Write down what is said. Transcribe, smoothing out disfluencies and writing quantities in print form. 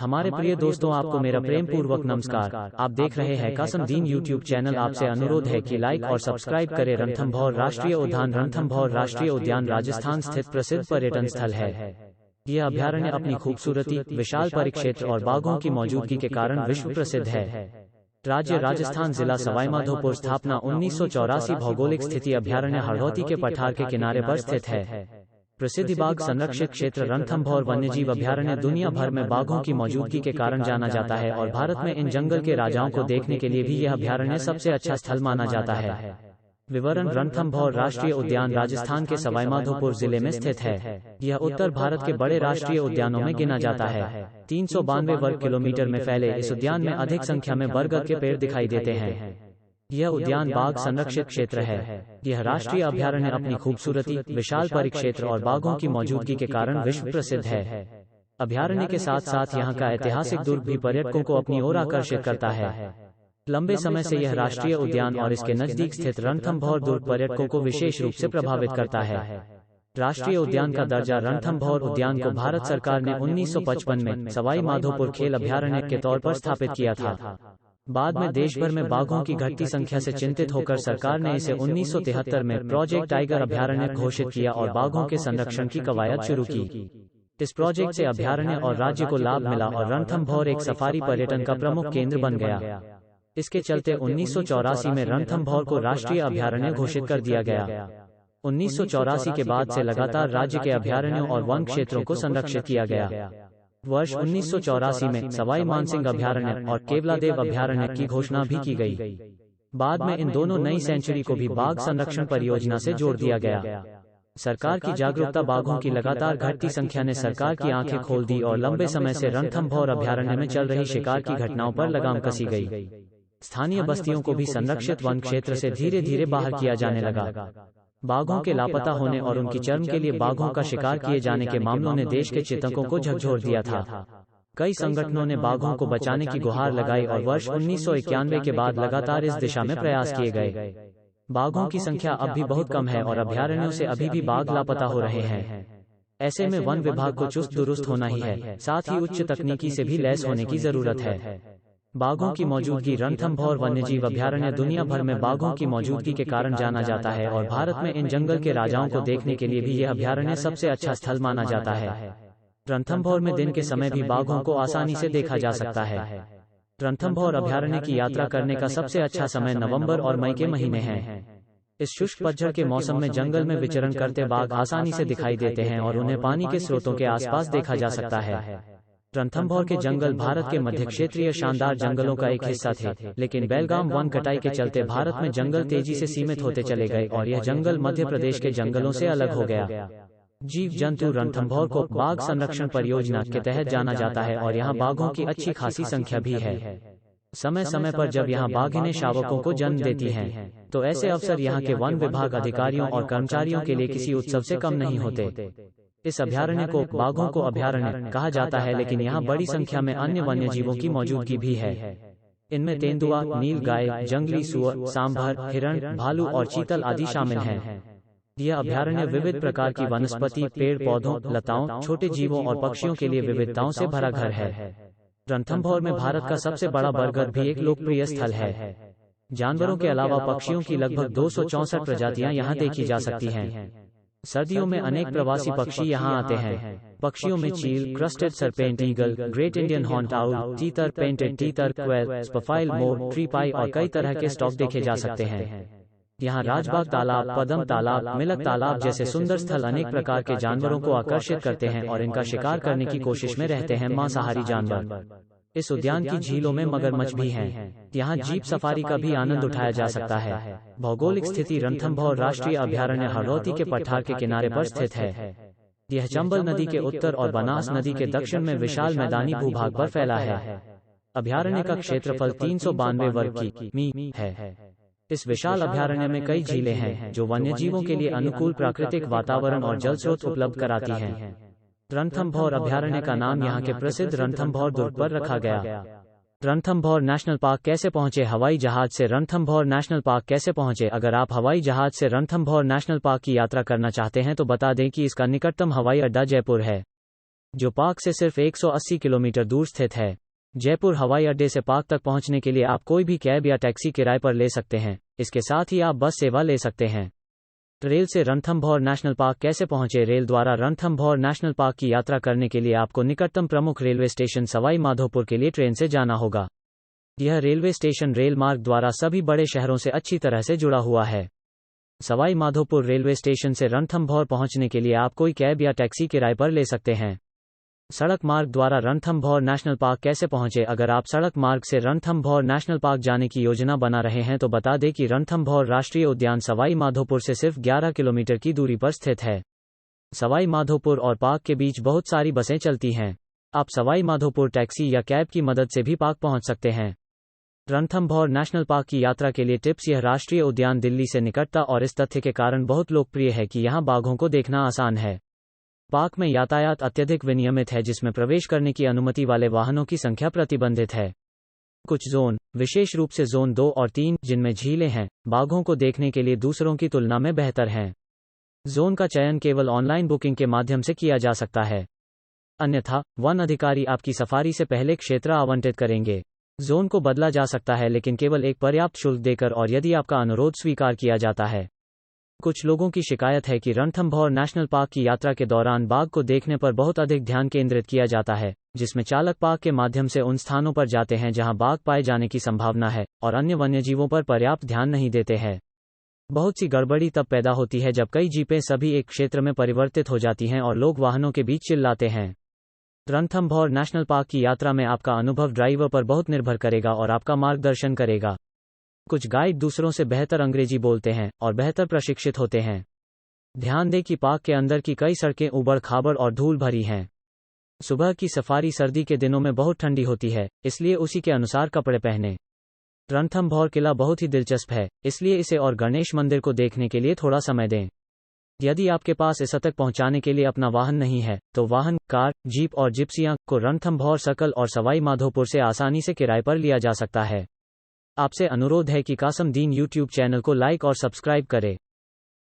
हमारे प्रिय दोस्तों, आपको मेरा प्रेम पूर्वक नमस्कार। आप देख रहे हैं कासमदीन यूट्यूब चैनल। आपसे अनुरोध है कि लाइक और सब्सक्राइब करें। रणथंभौर राष्ट्रीय उद्यान। रणथंभौर राष्ट्रीय उद्यान राजस्थान स्थित प्रसिद्ध पर्यटन स्थल है। यह अभयारण्य अपनी खूबसूरती, विशाल परिक्षेत्र और बाघों की मौजूदगी के कारण विश्व प्रसिद्ध है। राज्य राजस्थान, जिला सवाईमाधोपुर। स्थापना 1984। भौगोलिक स्थिति अभयारण्य हाड़ौती के पठार के किनारे पर स्थित है। प्रसिद्ध बाघ संरक्षित क्षेत्र रणथंभौर वन्यजीव अभयारण्य दुनिया भर में बाघों की मौजूदगी के कारण जाना जाता है और भारत में इन जंगल के राजाओं को देखने के लिए भी यह अभयारण्य सबसे अच्छा स्थल माना जाता है। विवरण: रणथंभौर राष्ट्रीय उद्यान राजस्थान के सवाईमाधोपुर जिले में स्थित है। यह उत्तर भारत के बड़े राष्ट्रीय उद्यानों में गिना जाता है। 392 वर्ग किलोमीटर में फैले इस उद्यान में अधिक संख्या में बरगद के पेड़ दिखाई देते हैं। यह उद्यान बाघ संरक्षित क्षेत्र है। यह राष्ट्रीय अभयारण्य अपनी खूबसूरती, विशाल परिक्षेत्र और बाघों की मौजूदगी के कारण विश्व प्रसिद्ध है। अभयारण्य के साथ साथ यहाँ का ऐतिहासिक दुर्ग भी पर्यटकों को अपनी ओर आकर्षित करता है। लंबे समय से यह राष्ट्रीय उद्यान और इसके नजदीक स्थित रणथंभौर दुर्ग पर्यटकों को विशेष रूप से प्रभावित करता है। राष्ट्रीय उद्यान का दर्जा: रणथंभौर उद्यान को भारत सरकार ने 1955 में सवाई माधोपुर खेल अभयारण्य के तौर पर स्थापित किया था। बाद में देश भर में बाघों की घटती संख्या से चिंतित होकर सरकार ने इसे 1973 में प्रोजेक्ट टाइगर अभयारण्य घोषित किया और बाघों के संरक्षण की कवायद शुरू की। इस प्रोजेक्ट से अभयारण्य और राज्य को लाभ मिला और रणथंभौर एक सफारी पर्यटन का प्रमुख केंद्र बन गया। इसके चलते 1984 में रणथंभौर को राष्ट्रीय अभयारण्य घोषित कर दिया गया। 1984 के बाद से लगातार राज्य के अभयारण्यों और वन क्षेत्रों को संरक्षित किया गया। वर्ष 1984 में सवाई मानसिंह अभयारण्य और केवलादेव अभयारण्य की घोषणा भी की गई। बाद में इन दोनों नई सेंचुरी को भी बाघ संरक्षण परियोजना से जोड़ दिया गया। सरकार की जागरूकता, बाघों की लगातार घटती संख्या ने सरकार की आंखें खोल दी और लंबे समय से रणथंभौर अभयारण्य में चल रही शिकार की घटनाओं पर लगाम कसी गई। स्थानीय बस्तियों को भी संरक्षित वन क्षेत्र से धीरे धीरे बाहर किया जाने लगा। बाघों के लापता होने और उनकी चर्म के लिए बाघों का शिकार किए जाने के मामलों ने देश के चिंतकों को झकझोर दिया था। कई संगठनों ने बाघों को बचाने की गुहार लगाई और वर्ष 1991 के बाद लगातार इस दिशा में प्रयास किए गए। बाघों की संख्या अब भी बहुत कम है और अभयारण्यों से अभी भी बाघ लापता हो रहे हैं। ऐसे में वन विभाग को चुस्त दुरुस्त होना ही है, साथ ही उच्च तकनीकी से भी लैस होने की जरूरत है। बाघों की मौजूदगी: रणथंभौर वन्यजीव अभयारण्य दुनिया भर में बाघों की मौजूदगी के कारण जाना जाता है और भारत में इन जंगल के राजाओं को देखने के लिए भी यह अभयारण्य सबसे अच्छा स्थल माना जाता है। रणथंभौर में दिन के समय भी बाघों को आसानी से देखा जा सकता है। रणथंभौर अभयारण्य की यात्रा करने का सबसे अच्छा समय नवंबर और मई के महीने हैं। इस शुष्क पतझड़ के मौसम में जंगल में विचरण करते बाघ आसानी से दिखाई देते हैं और उन्हें पानी के स्रोतों के आसपास देखा जा सकता है। रणथंभौर के जंगल भारत के मध्य क्षेत्रीय शानदार जंगलों का एक हिस्सा थे, लेकिन बेलगाम वन कटाई के चलते भारत में जंगल तेजी से सीमित होते चले गए और यह जंगल मध्य प्रदेश के जंगलों से अलग हो गया। जीव जंतु: रणथंभौर को बाघ संरक्षण परियोजना के तहत जाना जाता है और यहाँ बाघों की अच्छी खासी संख्या भी है। समय समय पर जब यहाँ बाघिनें शावकों को जन्म देती हैं, तो ऐसे अवसर यहाँ के वन विभाग अधिकारियों और कर्मचारियों के लिए किसी उत्सव से कम नहीं होते। इस अभयारण्य को बाघों को अभयारण्य कहा जाता है, लेकिन यहाँ बड़ी संख्या में अन्य वन्यजीवों की मौजूदगी भी है। इनमें तेंदुआ, नीलगाय, जंगली सुअर, सांभर, हिरण, भालू और चीतल आदि शामिल हैं। यह अभयारण्य विविध प्रकार की वनस्पति, पेड़ पौधों, लताओं, छोटे जीवों और पक्षियों के लिए विविधताओं से भरा घर है। रणथंभौर में भारत का सबसे बड़ा बरगद भी एक लोकप्रिय स्थल है। जानवरों के अलावा पक्षियों की लगभग 264 प्रजातियां यहाँ देखी जा सकती हैं। सर्दियों में अनेक प्रवासी पक्षी यहाँ आते हैं। पक्षियों में चील, crested serpent eagle, great Indian horned owl, तीतर, पेंटेड तीतर, क्वेल, स्पफाइल मोर, ट्रीपाई और कई तरह के स्टॉक देखे जा सकते हैं। यहाँ राजबाग तालाब, पदम तालाब, मिलक तालाब जैसे सुंदर स्थल अनेक प्रकार के जानवरों को आकर्षित करते हैं और इनका शिकार करने की कोशिश में रहते हैं मांसाहारी जानवर। इस उद्यान की झीलों में मगरमच्छ भी हैं। यहाँ जीप सफारी का भी आनंद उठाया जा सकता है। भौगोलिक स्थिति: रणथंभौर राष्ट्रीय अभयारण्य हाड़ौती के पठार के किनारे पर स्थित है। यह चंबल नदी के उत्तर और बनास नदी के दक्षिण में विशाल मैदानी भूभाग पर फैला है। अभयारण्य का क्षेत्रफल 392 वर्ग की है। इस विशाल अभयारण्य में कई झीलें हैं जो वन्यजीवों के लिए अनुकूल प्राकृतिक वातावरण और जल स्रोत उपलब्ध कराती हैं। रणथंभौर अभयारण्य का नाम यहाँ के प्रसिद्ध रणथंभौर दुर्ग पर रखा गया। रणथंभौर नेशनल पार्क कैसे पहुँचे? हवाई जहाज से रणथंभौर नेशनल पार्क कैसे पहुँचे? अगर आप हवाई जहाज से रणथंभौर नेशनल पार्क की यात्रा करना चाहते हैं तो बता दें कि इसका निकटतम हवाई अड्डा जयपुर है। जो पाक से सिर्फ 180 किलोमीटर दूर स्थित है। जयपुर हवाई अड्डे से पाक तक पहुंचने के लिए आप कोई भी कैब या टैक्सी किराए पर ले सकते हैं। इसके साथ ही आप बस सेवा ले सकते हैं। रेल से रणथंभौर नेशनल पार्क कैसे पहुंचे? रेल द्वारा रणथंभौर नेशनल पार्क की यात्रा करने के लिए आपको निकटतम प्रमुख रेलवे स्टेशन सवाई माधोपुर के लिए ट्रेन से जाना होगा। यह रेलवे स्टेशन रेल मार्ग द्वारा सभी बड़े शहरों से अच्छी तरह से जुड़ा हुआ है। सवाई माधोपुर रेलवे स्टेशन से रणथंभौर पहुंचने के लिए आप कोई कैब या टैक्सी किराए पर ले सकते हैं। सड़क मार्ग द्वारा रणथंभौर नेशनल पार्क कैसे पहुंचे? अगर आप सड़क मार्ग से रणथंभौर नेशनल पार्क जाने की योजना बना रहे हैं तो बता दें कि रणथंभौर राष्ट्रीय उद्यान सवाई माधोपुर से सिर्फ 11 किलोमीटर की दूरी पर स्थित है। सवाई माधोपुर और पार्क के बीच बहुत सारी बसें चलती हैं। आप सवाई माधोपुर टैक्सी या कैब की मदद से भी पार्क पहुंच सकते हैं। रणथंभौर नेशनल पार्क की यात्रा के लिए टिप्स। यह राष्ट्रीय उद्यान दिल्ली से निकटता और इस तथ्य के कारण बहुत लोकप्रिय है कि यहां बाघों को देखना आसान है। पार्क में यातायात अत्यधिक विनियमित है, जिसमें प्रवेश करने की अनुमति वाले वाहनों की संख्या प्रतिबंधित है। कुछ जोन, विशेष रूप से जोन 2 और 3, जिनमें झीलें हैं, बाघों को देखने के लिए दूसरों की तुलना में बेहतर हैं। जोन का चयन केवल ऑनलाइन बुकिंग के माध्यम से किया जा सकता है, अन्यथा वन अधिकारी आपकी सफारी से पहले क्षेत्र आवंटित करेंगे। जोन को बदला जा सकता है, लेकिन केवल एक पर्याप्त शुल्क देकर और यदि आपका अनुरोध स्वीकार किया जाता है। कुछ लोगों की शिकायत है कि रणथंभौर नेशनल पार्क की यात्रा के दौरान बाघ को देखने पर बहुत अधिक ध्यान केंद्रित किया जाता है, जिसमें चालक पार्क के माध्यम से उन स्थानों पर जाते हैं जहां बाघ पाए जाने की संभावना है और अन्य वन्यजीवों पर पर्याप्त ध्यान नहीं देते हैं। बहुत सी गड़बड़ी तब पैदा होती है जब कई जीपें सभी एक क्षेत्र में परिवर्तित हो जाती हैं और लोग वाहनों के बीच चिल्लाते हैं। रणथंभौर नेशनल पार्क की यात्रा में आपका अनुभव ड्राइवर पर बहुत निर्भर करेगा और आपका मार्गदर्शन करेगा। कुछ गाइड दूसरों से बेहतर अंग्रेजी बोलते हैं और बेहतर प्रशिक्षित होते हैं। ध्यान दें कि पार्क के अंदर की कई सड़कें ऊबड़ खाबड़ और धूल भरी हैं। सुबह की सफारी सर्दी के दिनों में बहुत ठंडी होती है, इसलिए उसी के अनुसार कपड़े पहनें। रणथंभौर किला बहुत ही दिलचस्प है, इसलिए इसे और गणेश मंदिर को देखने के लिए थोड़ा समय दें। यदि आपके पास इस तक पहुंचाने के लिए अपना वाहन नहीं है, तो वाहन, कार, जीप और जिप्सियां को रणथंभौर सर्कल और सवाई माधोपुर से आसानी से किराए पर लिया जा सकता है। आपसे अनुरोध है कि कासमदीन यूट्यूब चैनल को लाइक और सब्सक्राइब करें।